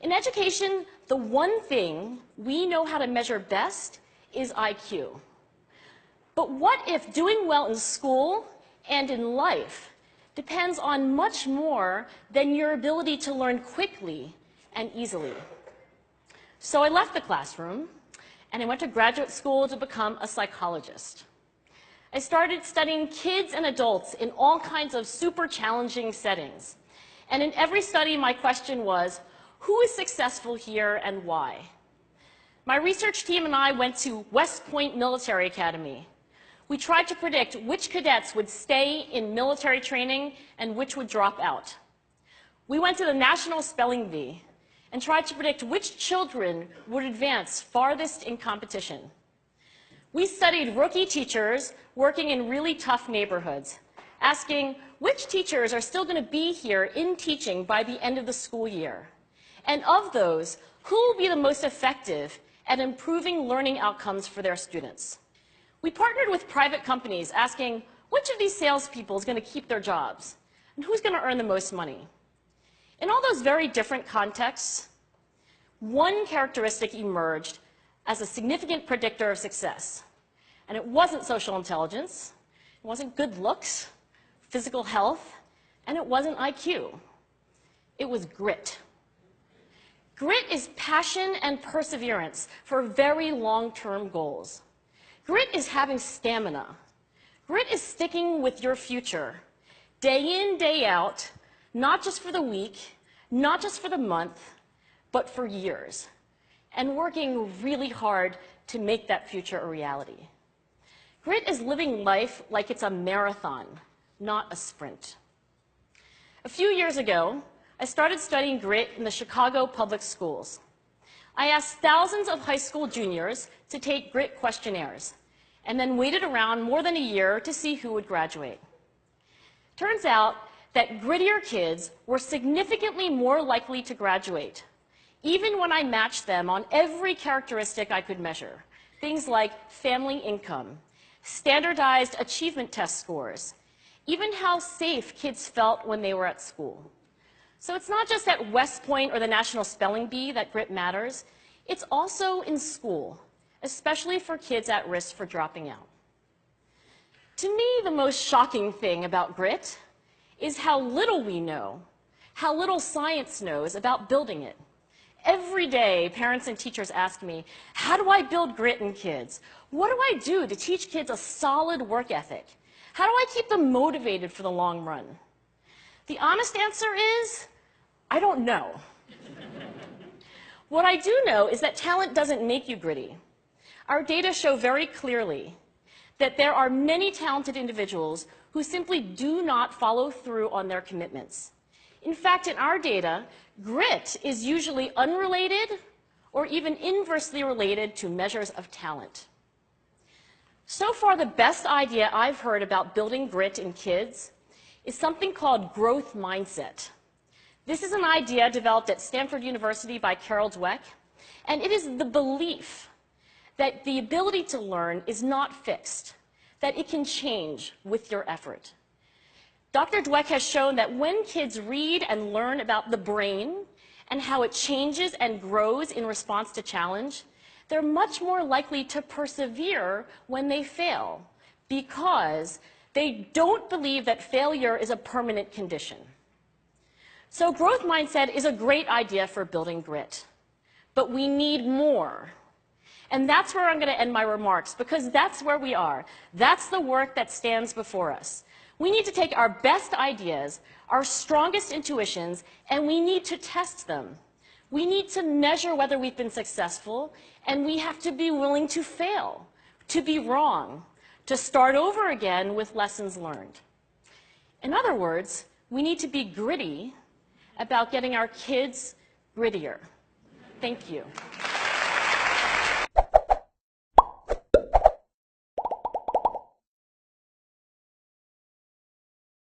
In education, the one thing we know how to measure best is IQ. But what if doing well in school and in life depends on much more than your ability to learn quickly and easily? So I left the classroom and I went to graduate school to become a psychologist. I started studying kids and adults in all kinds of super challenging settings. And in every study, my question was, who is successful here and why? My research team and I went to West Point Military Academy. We tried to predict which cadets would stay in military training and which would drop out. We went to the National Spelling Bee and tried to predict which children would advance farthest in competition. We studied rookie teachers working in really tough neighborhoods, asking which teachers are still going to be here in teaching by the end of the school year. And of those, who will be the most effective at improving learning outcomes for their students? We partnered with private companies, asking which of these salespeople is going to keep their jobs and who's going to earn the most money. In all those very different contexts, one characteristic emerged as a significant predictor of success. And it wasn't social intelligence, it wasn't good looks, physical health, and it wasn't IQ. It was grit. Grit is passion and perseverance for very long-term goals. Grit is having stamina. Grit is sticking with your future, day in, day out, not just for the week, not just for the month, but for years, and working really hard to make that future a reality. Grit is living life like it's a marathon, not a sprint. A few years ago, I started studying grit in the Chicago public schools. I asked thousands of high school juniors to take grit questionnaires, and then waited around more than a year to see who would graduate. Turns out that grittier kids were significantly more likely to graduate, even when I matched them on every characteristic I could measure, things like family income, standardized achievement test scores, even how safe kids felt when they were at school. So it's not just at West Point or the National Spelling Bee that grit matters, it's also in school, especially for kids at risk for dropping out. To me, the most shocking thing about grit is how little we know, how little science knows about building it. Every day, parents and teachers ask me, how do I build grit in kids? What do I do to teach kids a solid work ethic? How do I keep them motivated for the long run? The honest answer is, I don't know. What I do know is that talent doesn't make you gritty. Our data show very clearly that there are many talented individuals who simply do not follow through on their commitments. In fact, in our data, grit is usually unrelated or even inversely related to measures of talent. So far, the best idea I've heard about building grit in kids is something called growth mindset. This is an idea developed at Stanford University by Carol Dweck, and it is the belief that the ability to learn is not fixed, that it can change with your effort. Dr. Dweck has shown that when kids read and learn about the brain and how it changes and grows in response to challenge, they're much more likely to persevere when they fail because they don't believe that failure is a permanent condition. So growth mindset is a great idea for building grit, but we need more. And that's where I'm going to end my remarks, because that's where we are. That's the work that stands before us. We need to take our best ideas, our strongest intuitions, and we need to test them. We need to measure whether we've been successful, and we have to be willing to fail, to be wrong, to start over again with lessons learned. In other words, we need to be gritty about getting our kids grittier. Thank you.